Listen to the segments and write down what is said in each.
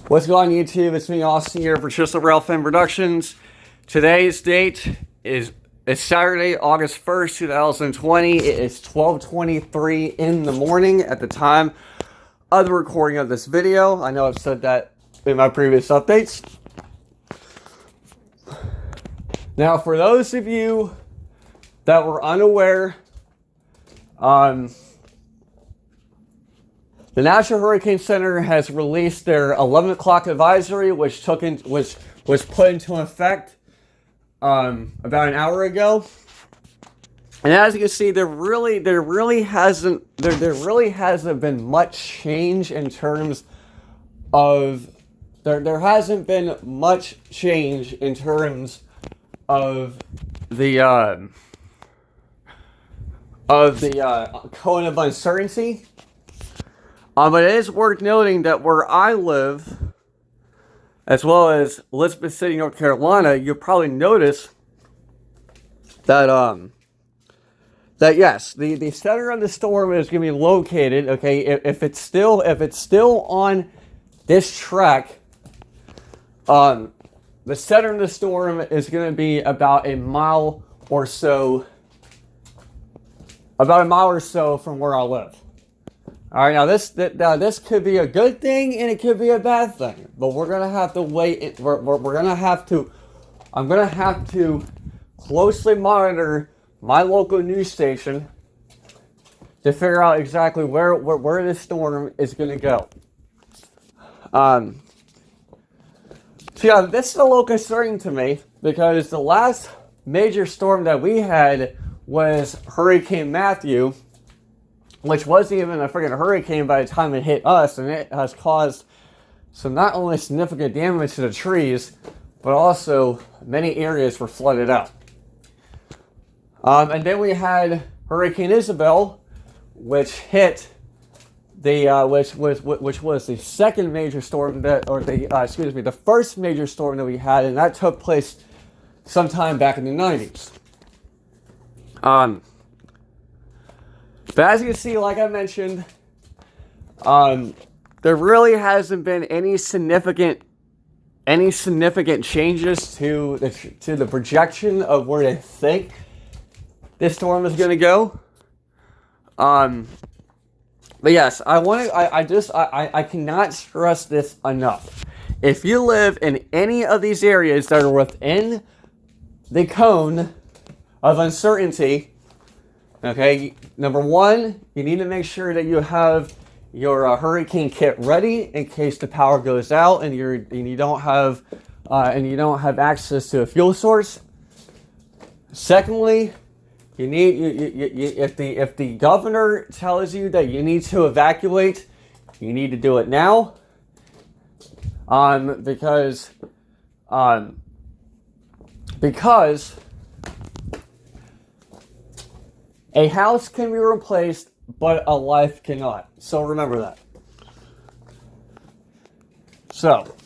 What's going on YouTube? It's me, Austin, here for Chisel Rail Film Productions. Today's date is Saturday, August 1st, 2020. It is 12:23 in the morning at the time of the recording of this video. I know I've said that in my previous updates. Now, for those of you that were unaware, the National Hurricane Center has released their 11 o'clock advisory, which was put into effect about an hour ago. And as you can see, there really hasn't been much change in terms of there hasn't been much change in terms of the cone of uncertainty. But it is worth noting that where I live, as well as Elizabeth City, North Carolina, you'll probably notice that that yes, the center of the storm is going to be located. Okay, if it's still on this track, the center of the storm is going to be about a mile or so from where I live. All right, now this could be a good thing and it could be a bad thing, but we're gonna have to wait. I'm gonna have to closely monitor my local news station to figure out exactly where this storm is gonna go. So yeah, this is a little concerning to me because the last major storm that we had was Hurricane Matthew, which wasn't even a freaking hurricane by the time it hit us, and it has caused some not only significant damage to the trees, but also many areas were flooded out. And then we had Hurricane Isabel, which hit which was the second major storm the first major storm that we had, and that took place sometime back in the 90s. But as you can see, like I mentioned, there really hasn't been any significant changes to the projection of where they think this storm is going to go. But yes, I cannot stress this enough. If you live in any of these areas that are within the cone of uncertainty, okay, number one, you need to make sure that you have your hurricane kit ready in case the power goes out and you don't have access to a fuel source. Secondly, you need if the governor tells you that you need to evacuate, you need to do it now. Because a house can be replaced, but a life cannot. So remember that. So,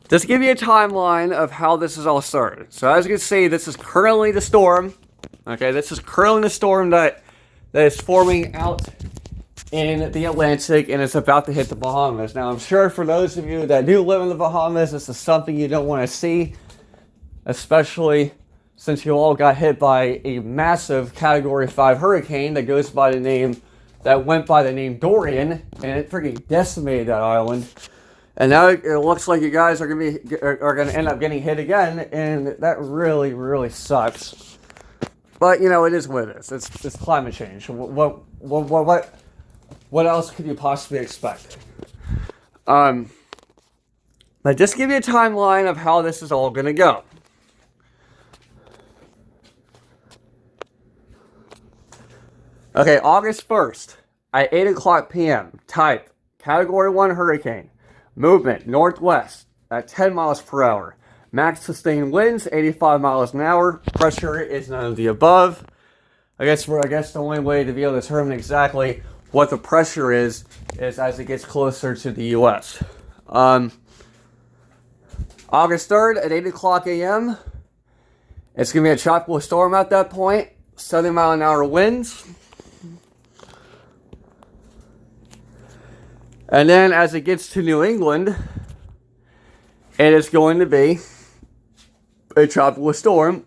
just to give you a timeline of how this is all started. So as you can see, this is currently the storm. Okay, this is currently the storm that is forming out in the Atlantic and it's about to hit the Bahamas. Now, I'm sure for those of you that do live in the Bahamas, this is something you don't want to see, especially since you all got hit by a massive Category 5 hurricane that went by the name Dorian, and it freaking decimated that island. And now it looks like you guys are gonna end up getting hit again, and that really, really sucks. But you know, it is what it is. It's climate change. What else could you possibly expect? But just give you a timeline of how this is all gonna go. Okay, August 1st at 8 o'clock p.m. Type, Category 1 hurricane. Movement, northwest at 10 miles per hour. Max sustained winds, 85 miles an hour. Pressure is none of the above. I guess the only way to be able to determine exactly what the pressure is as it gets closer to the U.S. August 3rd at 8 o'clock a.m. It's going to be a tropical storm at that point. 70 mile an hour winds. And then as it gets to New England, it is going to be a tropical storm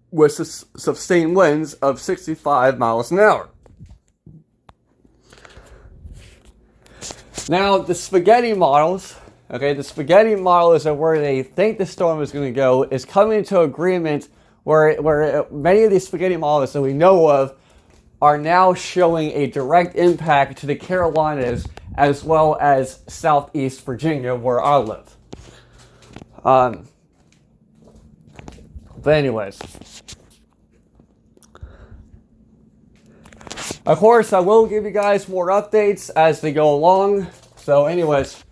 with sustained winds of 65 miles an hour. Now, the spaghetti models, okay, the spaghetti models of where they think the storm is going to go is coming to agreement where many of these spaghetti models that we know of are now showing a direct impact to the Carolinas as well as Southeast Virginia, where I live. But anyways, of course, I will give you guys more updates as they go along. So anyways,